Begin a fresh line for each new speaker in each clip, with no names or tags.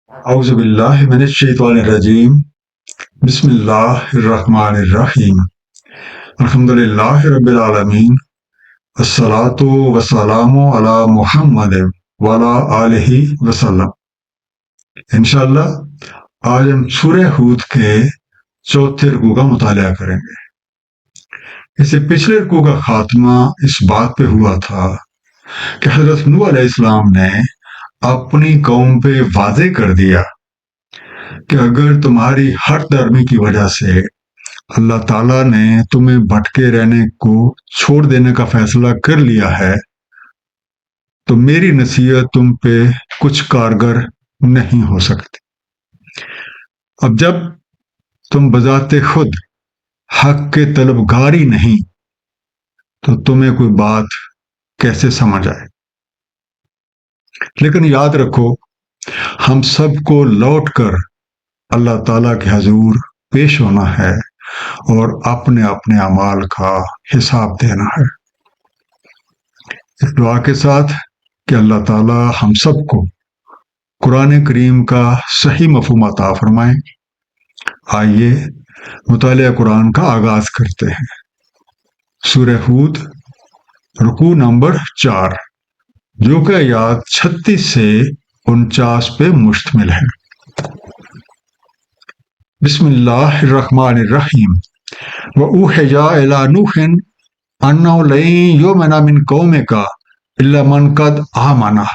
أعوذ بالله من الشيطان الرجيم بسم الله الرحمن الرحيم الحمد لله رب العالمين الصلاة والسلام على محمد وعلى آله وسلم انشاءاللہ آج ہم سورہ ہود کے چوتھے رکوع کا مطالعہ کریں گے۔ اس سے پچھلے رکوع کا خاتمہ اس بات پہ ہوا تھا کہ حضرت نوح علیہ السلام نے اپنی قوم پہ واضح کر دیا کہ اگر تمہاری ہر درمی کی وجہ سے اللہ تعالیٰ نے تمہیں بھٹکے رہنے کو چھوڑ دینے کا فیصلہ کر لیا ہے تو میری نصیحت تم پہ کچھ کارگر نہیں ہو سکتی۔ اب جب تم بذات خود حق کے طلبگار ہی نہیں تو تمہیں کوئی بات کیسے سمجھ آئے؟ لیکن یاد رکھو، ہم سب کو لوٹ کر اللہ تعالیٰ کے حضور پیش ہونا ہے اور اپنے اپنے اعمال کا حساب دینا ہے۔ اس دعا کے ساتھ کہ اللہ تعالیٰ ہم سب کو قرآن کریم کا صحیح مفہوم عطا فرمائیں، آئیے مطالعہ قرآن کا آغاز کرتے ہیں۔ سورہ ہود رکوع نمبر 4، جو کہ آیات 36 سے 49 پہ مشتمل ہے۔ بسم اللہ الرحمن الرحیم۔ وَأُوحِیَ إِلَىٰ نُوحٍ أَنَّهُ لَن يُؤْمِنَ مِن قَوْمِكَ إِلَّا مَن قَدْ آمَنَ،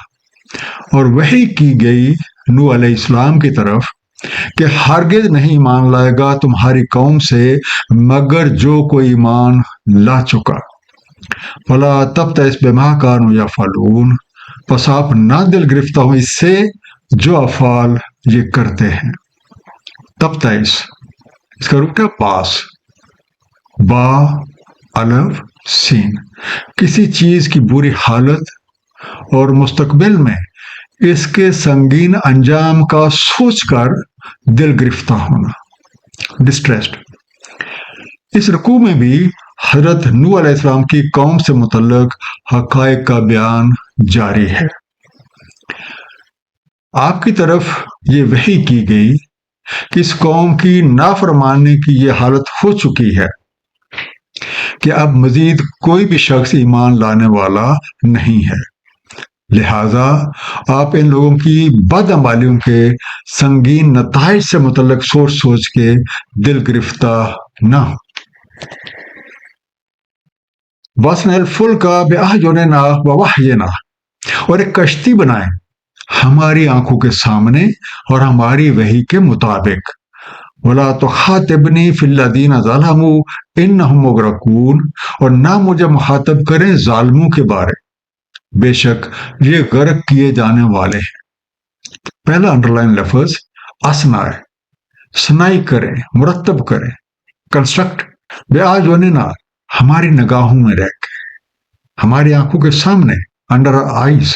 اور وحی کی گئی نوح علیہ السلام کی طرف کہ ہرگز نہیں ایمان لائے گا تمہاری قوم سے مگر جو کوئی ایمان لا چکا۔ فَلَا تَبْتَئِسْ بِمَا كَانُوا يَفْعَلُونَ، پس آپ نہ دل گرفتہ ہو اس سے جو افعال یہ کرتے ہیں۔ تبتئس، اس کا روپ کیا؟ پاس، با الف سین، کسی چیز کی بری حالت اور مستقبل میں اس کے سنگین انجام کا سوچ کر دل گرفتہ ہونا، ڈسٹریسڈ۔ اس رکوع میں بھی حضرت نوح علیہ السلام کی قوم سے متعلق حقائق کا بیان جاری ہے۔ آپ کی طرف یہ وحی کی گئی کہ اس قوم کی نافرمانی کی یہ حالت ہو چکی ہے کہ اب مزید کوئی بھی شخص ایمان لانے والا نہیں ہے، لہذا آپ ان لوگوں کی بدعمالیوں کے سنگین نتائج سے متعلق سوچ سوچ کے دل گرفتہ نہ ہو۔ وَأَصْنَعِ الْفُلْكَ بِأَعْيُنِنَا وَوَحْيِنَا، اور ایک کشتی بنائیں ہماری آنکھوں کے سامنے اور ہماری وحی کے مطابق۔ وَلَا تُخَاطِبْنِي فِي الَّذِينَ ظَلَمُوا إِنَّهُمْ مُغْرَقُونَ، اور نہ مجھے مخاطب کریں ظالموں کے بارے، بے شک یہ غرق کیے جانے والے ہیں۔ پہلا انڈرلائن لفظ اصنع، صنائی کریں، مرتب کریں، کنسٹرکٹ، بِأَعْيُنِنَا، ہماری نگاہوں میں رہ کے، ہماری آنکھوں کے سامنے، انڈر آئیز۔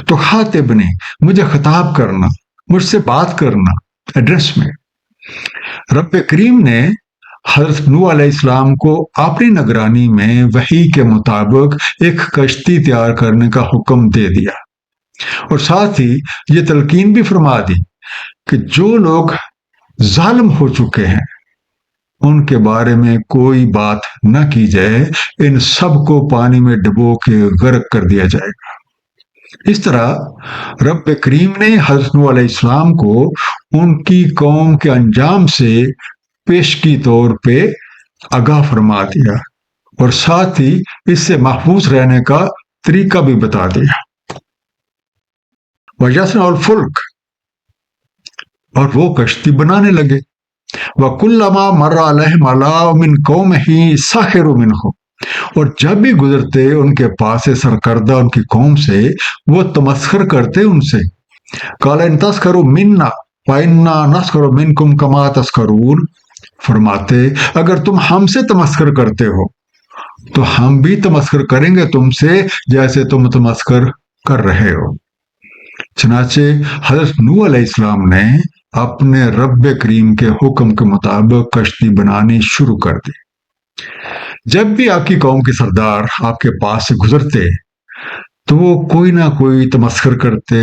تو خاطبنی، مجھے خطاب کرنا، مجھ سے بات کرنا، ایڈریس میں۔ رب کریم نے حضرت نوح علیہ السلام کو اپنی نگرانی میں وحی کے مطابق ایک کشتی تیار کرنے کا حکم دے دیا، اور ساتھ ہی یہ تلقین بھی فرما دی کہ جو لوگ ظالم ہو چکے ہیں ان کے بارے میں کوئی بات نہ کی جائے، ان سب کو پانی میں ڈبو کے غرق کر دیا جائے گا۔ اس طرح رب کریم نے حضرت نوح علیہ السلام کو ان کی قوم کے انجام سے پیشگی طور پہ آگاہ فرما دیا، اور ساتھ ہی اس سے محفوظ رہنے کا طریقہ بھی بتا دیا۔ وَيَصْنَعُ الْفُلْكَ، اور وہ کشتی بنانے لگے۔ وَكُلَّمَا مَرَّ عَلَيْهِ مَلَأٌ مِّن قَوْمِهِ سَخِرُوا مِنْهُ، اور جب بھی گزرتے ان کے پاس سے سرکردہ ان کی قوم سے، وہ تمسخر کرتے ان سے۔ قَالَ إِن تَسْخَرُوا مِنَّا فَإِنَّا نَسْخَرُ مِنْكُمْ كَمَا تَسْخَرُونَ، فرماتے اگر تم ہم سے تمسخر کرتے ہو تو ہم بھی تمسخر کریں گے تم سے جیسے تم تمسخر کر رہے ہو۔ چنانچہ حضرت نوح علیہ السلام نے اپنے رب کریم کے حکم کے مطابق کشتی بنانی شروع کر دی۔ جب بھی آپ کی قوم کے سردار آپ کے پاس سے گزرتے تو وہ کوئی نہ کوئی تمسخر کرتے،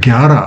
11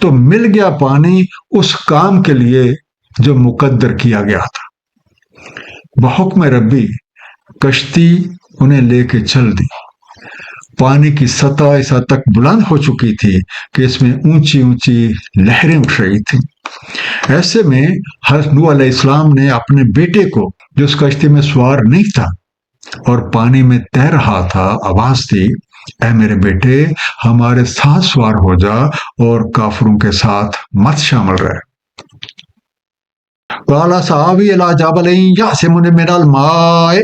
تو مل گیا پانی اس کام کے لیے جو مقدر کیا گیا تھا۔ بحکم ربی کشتی انہیں لے کے چل دی۔ پانی کی سطح اس حد تک بلند ہو چکی تھی کہ اس میں اونچی اونچی لہریں اٹھ رہی تھیں۔ ایسے میں حضرت نوح علیہ السلام نے اپنے بیٹے کو، جو اس کشتی میں سوار نہیں تھا اور پانی میں تیر رہا تھا، آواز دی، اے میرے بیٹے، ہمارے ساتھ سوار ہو جا اور کافروں کے ساتھ مت شامل رہے۔ قال سآوی الی جبل یعصمنی من الماء،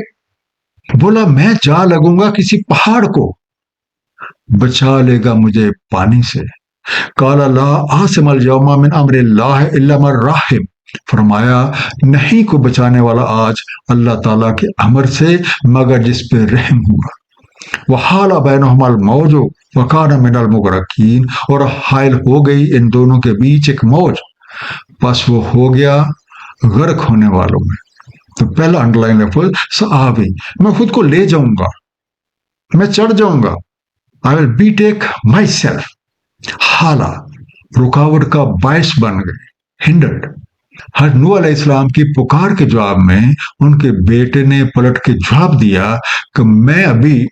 بولا میں جا لگوں گا کسی پہاڑ کو، بچا لے گا مجھے پانی سے۔ قال لا عاصم اليوم من امر اللہ الا من رحم، فرمایا نہیں کو بچانے والا آج اللہ تعالیٰ کے امر سے مگر جس پہ رحم ہوا۔ وحال بینہما الموج وکان من المغرقین، اور حائل ہو گئی ان دونوں کے بیچ ایک موج، پس وہ ہو گیا غرق ہونے والوں میں۔ تو پہلا انڈر لائن لفظ سآوی، میں خود کو لے جاؤں گا، میں چڑھ جاؤں گا، I will be take myself۔ حالہ رکاوٹ کا باعث بن گئے، ہنڈرڈ۔ حضرت نوح علیہ السلام کی پکار کے جواب میں ان کے بیٹے نے پلٹ کے جواب دیا کہ میں ابھی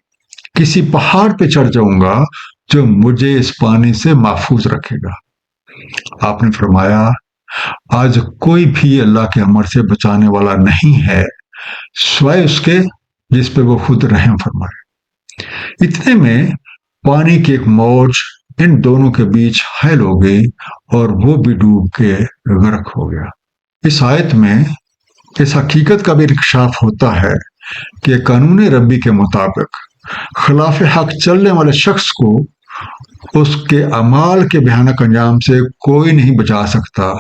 کسی پہاڑ پہ چڑھ جاؤں گا جو مجھے اس پانی سے محفوظ رکھے گا۔ آپ نے فرمایا آج کوئی بھی اللہ کے امر سے بچانے والا نہیں ہے سوائے اس کے جس پہ وہ خود رحم فرمائے۔ اتنے میں پانی کی ایک موج ان دونوں کے بیچ حائل ہو گئی اور وہ بھی ڈوب کے غرق ہو گیا۔ اس آیت میں اس حقیقت کا بھی انکشاف ہوتا ہے کہ قانون ربی کے مطابق خلاف حق چلنے والے شخص کو اس کے اعمال کے بھیانک انجام سے کوئی نہیں بچا سکتا،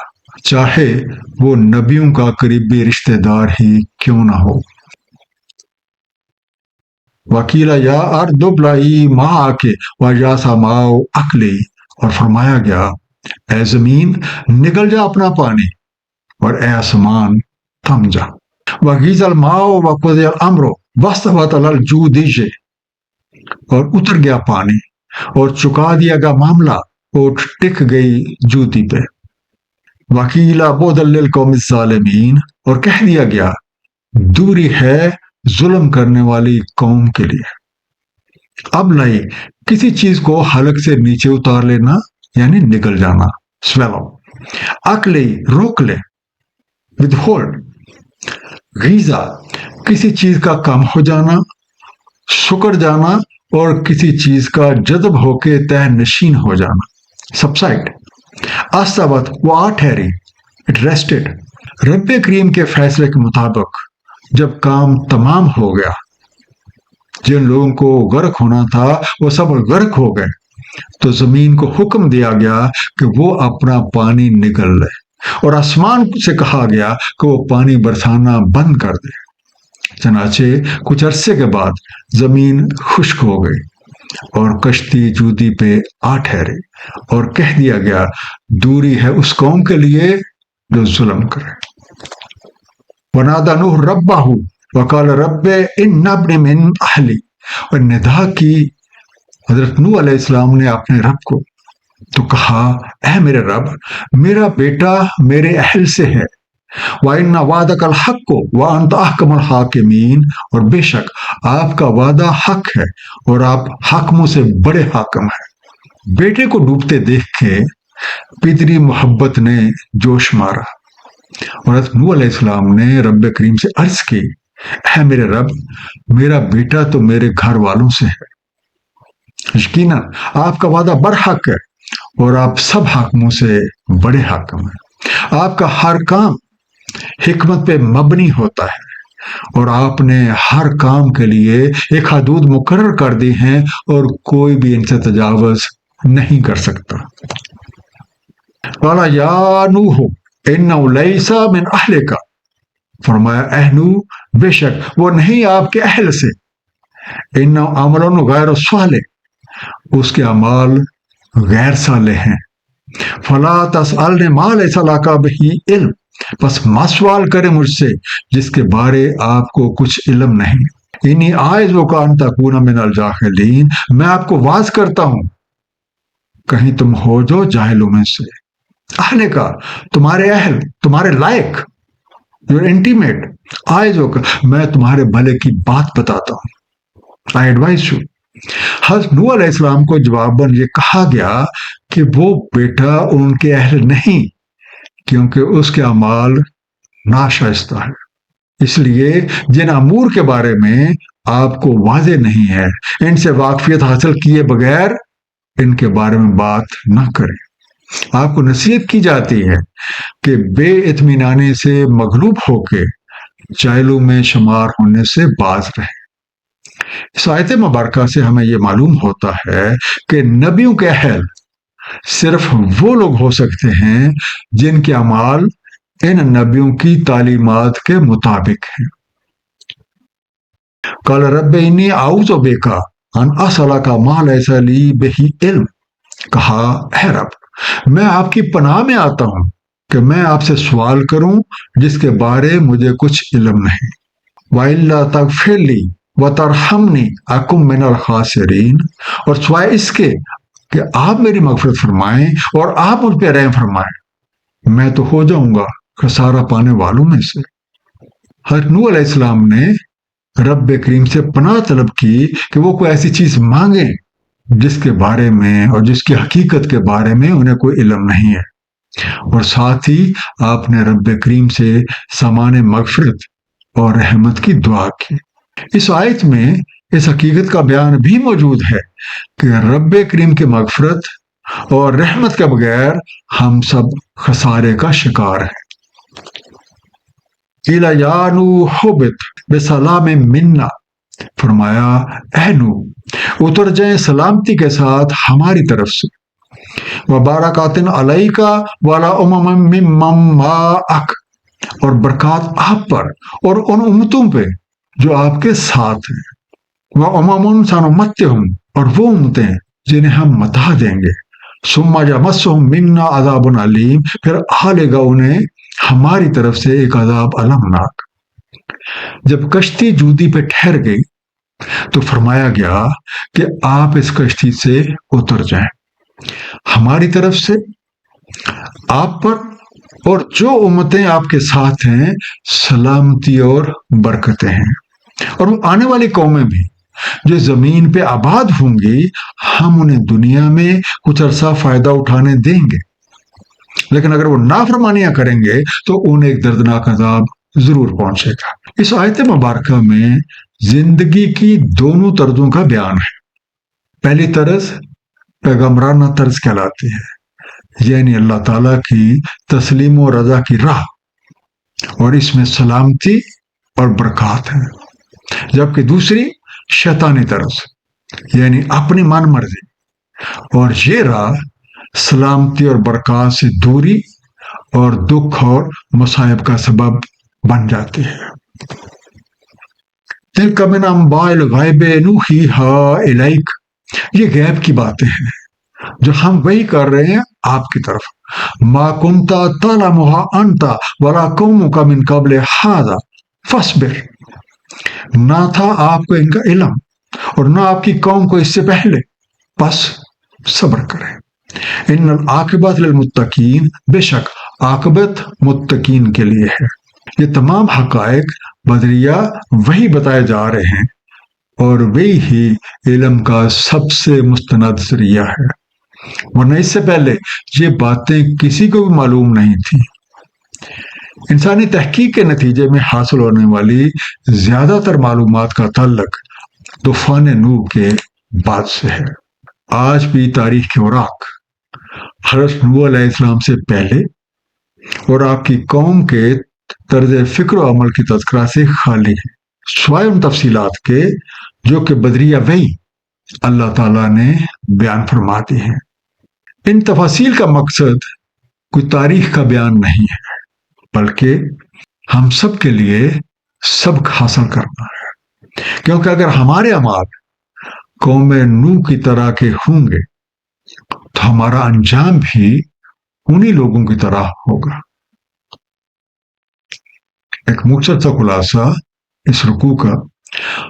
چاہے وہ نبیوں کا قریبی رشتہ دار ہی کیوں نہ ہو۔ وکیلا یا ارض ابلعی ماء کے ویا سماء اقلعی، اور فرمایا گیا اے زمین نگل جا اپنا پانی اور اے آسمان تھم جا۔ وغیض الماء وقضی الامر واستوت علی الجودی، اور اتر گیا پانی اور چکا دیا گیا معاملہ اور ٹک گئی جوتی پہ۔ وکیلا بعدا للقوم الظالمین، اور کہہ دیا گیا دوری ہے ظلم کرنے والی قوم کے لیے۔ اب لائی کسی چیز کو حلق سے نیچے اتار لینا یعنی نگل جانا، سویلو۔ عقلی روک لے، ود ہولڈ۔ غیزہ کسی چیز کا کم ہو جانا، سکڑ جانا، اور کسی چیز کا جذب ہو کے تہ نشین ہو جانا، سبسائڈ۔ استوت وہ آ ٹھہری، اٹ ریسٹڈ۔ رب کریم کے فیصلے کے مطابق جب کام تمام ہو گیا، جن لوگوں کو غرق ہونا تھا وہ سب غرق ہو گئے، تو زمین کو حکم دیا گیا کہ وہ اپنا پانی نگل لے، اور آسمان سے کہا گیا کہ وہ پانی برسانا بند کر دے۔ چنانچہ کچھ عرصے کے بعد زمین خشک ہو گئی اور کشتی جودی پہ آ ٹھہری، اور کہہ دیا گیا دوری ہے اس قوم کے لیے جو ظلم کرے۔ ونادى نوح ربه وقال رب ان ابني من اہلی، اور ندا کی حضرت نوح علیہ السلام نے اپنے رب کو، تو کہا اے میرے رب میرا بیٹا میرے اہل سے ہے۔ وَإِنَّ وَعْدَكَ الْحَقُّ وَأَنْتَ أَحْكَمُ الْحَاكِمِينَ، اور بے شک آپ کا وعدہ حق ہے اور آپ حاکموں سے بڑے حاکم ہیں۔ بیٹے کو ڈوبتے دیکھ کے پدری محبت نے جوش مارا، اور حضرت نوح علیہ السلام نے رب کریم سے عرض کی اے میرے رب میرا بیٹا تو میرے گھر والوں سے ہے، یقیناً آپ کا وعدہ برحق ہے اور آپ سب حاکموں سے بڑے حاکم ہیں۔ آپ کا ہر کام حکمت پہ مبنی ہوتا ہے، اور آپ نے ہر کام کے لیے ایک حدود مقرر کر دی ہیں اور کوئی بھی ان سے تجاوز نہیں کر سکتا۔ قال یا نوح انہ لیس من اہلک، فرمایا اے نوح بے شک وہ نہیں آپ کے اہل سے، انہ عمل غیر صالح، اس کے اعمال غیر صالح ہیں۔ فلا تسألنی ما لیس لک بہ علم، پس مت سوال کرے مجھ سے جس کے بارے آپ کو کچھ علم نہیں۔ انی اعظک ان تکون من الجاہلین، میں آپ کو واعظ کرتا ہوں کہیں تم ہو جو جاہلوں میں سے. نے کہا تمہارے اہل، تمہارے لائق، یور انٹیمیٹ، آئے جو میں تمہارے بھلے کی بات بتاتا ہوں. I advise you. حضرت نوح علیہ السلام کو جواباً یہ کہا گیا کہ وہ بیٹا ان کے اہل نہیں، کیونکہ اس کے اعمال ناشائستہ ہے. اس لیے جن امور کے بارے میں آپ کو واضح نہیں ہے، ان سے واقفیت حاصل کیے بغیر ان کے بارے میں بات نہ کریں. آپ کو نصیحت کی جاتی ہے کہ بے اطمینانی سے مغلوب ہو کے جاہلوں میں شمار ہونے سے باز رہیں. اس آیت مبارکہ سے ہمیں یہ معلوم ہوتا ہے کہ نبیوں کے اہل صرف وہ لوگ ہو سکتے ہیں جن کے اعمال ان نبیوں کی تعلیمات کے مطابق ہیں. قال رب انی اعوذ بک ان اسالک ما لیس لی بہ علم. کہا اے رب، میں آپ کی پناہ میں آتا ہوں کہ میں آپ سے سوال کروں جس کے بارے مجھے کچھ علم نہیں. وَإِلَّا تَغْفِرْ لِي وَتَرْحَمْنِي أَكُن مِّنَ الْخَاسِرِينَ. اور سوائے اس کے کہ آپ میری مغفرت فرمائیں اور آپ مجھ پہ رحم فرمائیں، میں تو ہو جاؤں گا خسارہ پانے والوں میں سے. حضرت نوح علیہ السلام نے رب کریم سے پناہ طلب کی کہ وہ کوئی ایسی چیز مانگیں جس کے بارے میں اور جس کی حقیقت کے بارے میں انہیں کوئی علم نہیں ہے. اور ساتھ ہی آپ نے رب کریم سے سامان مغفرت اور رحمت کی دعا کی. اس آیت میں اس حقیقت کا بیان بھی موجود ہے کہ رب کریم کی مغفرت اور رحمت کے بغیر ہم سب خسارے کا شکار ہیں. قیل یا نوح اہبط بسلام منا. فرمایا اے نوح اتر جائیں سلامتی کے ساتھ ہماری طرف سے. وبارکات علیک وعلی امم ممن معک. اور برکات آپ پر اور ان امتوں پہ جو آپ کے ساتھ ہیں. وَأُمَمٌ سَنُمَتِّعُهُمْ. اور وہ امتیں جنہیں ہم متا دیں گے. ثُمَّ يَمَسُّهُم مِّنَّا عَذَابٌ عَلِيمٌ. پھر آ لے گا انہیں ہماری طرف سے ایک عذاب المناک. جب کشتی جودی پہ ٹھہر گئی تو فرمایا گیا کہ آپ اس کشتی سے اتر جائیں. ہماری طرف سے آپ پر اور جو امتیں آپ کے ساتھ ہیں سلامتی اور برکتیں ہیں. اور وہ آنے والی قومیں بھی جو زمین پہ آباد ہوں گی، ہم انہیں دنیا میں کچھ عرصہ فائدہ اٹھانے دیں گے، لیکن اگر وہ نافرمانیاں کریں گے تو انہیں ایک دردناک عذاب ضرور پہنچے گا. اس آیت مبارکہ میں زندگی کی دونوں طرزوں کا بیان ہے. پہلی طرز پیغمبرانہ طرز کہلاتی ہے، یعنی اللہ تعالیٰ کی تسلیم و رضا کی راہ، اور اس میں سلامتی اور برکات ہے. جبکہ دوسری شیطانی طرز، یعنی اپنی من مرضی، اور یہ راہ سلامتی اور برکات سے دوری اور دکھ اور مصائب کا سبب بن جاتی ہے. تِلْکَ مِنْ أَنْبَاءِ الْغَیْبِ نُوحِیہَا إِلَیْکَ. یہ غیب کی باتیں ہیں جو ہم وہی کر رہے ہیں آپ کی طرف. ما کنت تعلمها انت ولا قومك من قبل هذا فاصبر. نہ تھا آپ کو ان کا علم اور نہ آپ کی قوم کو اس سے پہلے، بس صبر کریں. ان العاقبۃ للمتقین. بے شک عاقبت متقین کے لیے ہے. یہ تمام حقائق بدریہ وہی بتائے جا رہے ہیں اور وہی ہی علم کا سب سے مستند ذریعہ ہے، ورنہ اس سے پہلے یہ باتیں کسی کو بھی معلوم نہیں تھیں. انسانی تحقیق کے نتیجے میں حاصل ہونے والی زیادہ تر معلومات کا تعلق طوفان نوح کے بعد سے ہے. آج بھی تاریخ کے اوراق حضرت نوح علیہ السلام سے پہلے اور آپ کی قوم کے طرز فکر و عمل کی تذکرہ سے خالی ہے، سوائے ان تفصیلات کے جو کہ بدریہ وحی اللہ تعالیٰ نے بیان فرما دی ہیں. ان تفاصیل کا مقصد کوئی تاریخ کا بیان نہیں ہے، بلکہ ہم سب کے لیے سبق حاصل کرنا ہے. کیونکہ اگر ہمارے اعمال قوم نوح کی طرح کے ہوں گے تو ہمارا انجام بھی انہی لوگوں کی طرح ہوگا. ایک مختصر سا خلاصہ اس رکوع کا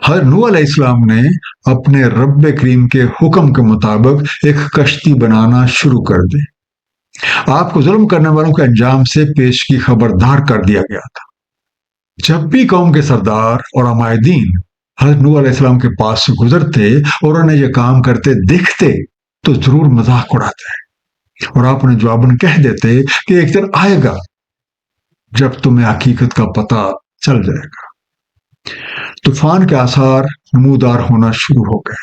حضرت نوح علیہ السلام نے اپنے رب کریم کے حکم کے مطابق ایک کشتی بنانا شروع کر دی. آپ کو ظلم کرنے والوں کے انجام سے پیشگی خبردار کر دیا گیا تھا. جب بھی قوم کے سردار اور عمائدین حضرت نوح علیہ السلام کے پاس سے گزرتے اور انہیں یہ کام کرتے دیکھتے تو ضرور مذاق اڑاتے اور آپ انہیں جواباً کہہ دیتے کہ ایک دن آئے گا جب تمہیں حقیقت کا پتہ چل جائے گا. طوفان کے آثار نمودار ہونا شروع ہو گئے.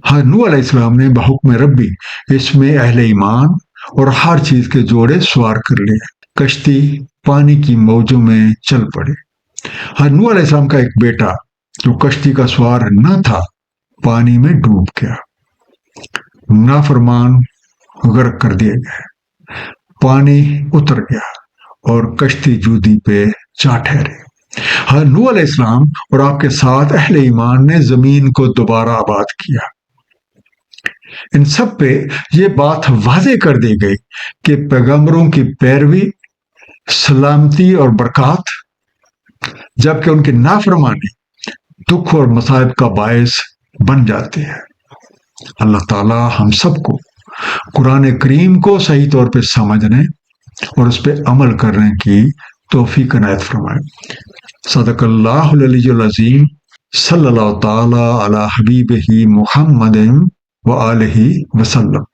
حضرت نوح علیہ السلام نے بحکم ربی اس میں اہل ایمان اور ہر چیز کے جوڑے سوار کر لیے. کشتی پانی کی موجوں میں چل پڑی. حضرت نوح علیہ السلام کا ایک بیٹا جو کشتی کا سوار نہ تھا پانی میں ڈوب گیا. نافرمان غرق کر دیے گئے. پانی اتر گیا اور کشتی جودی پہ جا ٹھہرے. حضرت نوح علیہ السلام اور آپ کے ساتھ اہل ایمان نے زمین کو دوبارہ آباد کیا. ان سب پہ یہ بات واضح کر دی گئی کہ پیغمبروں کی پیروی سلامتی اور برکات، جبکہ ان کی نافرمانی دکھ اور مصائب کا باعث بن جاتی ہے. اللہ تعالی ہم سب کو قرآن کریم کو صحیح طور پہ سمجھنے اور اس پہ عمل کرنے کی توفیق عنایت فرمائے. صدق اللہ العلی العظیم. صلی اللہ تعالی علی حبیبہ محمد وآلہ وسلم.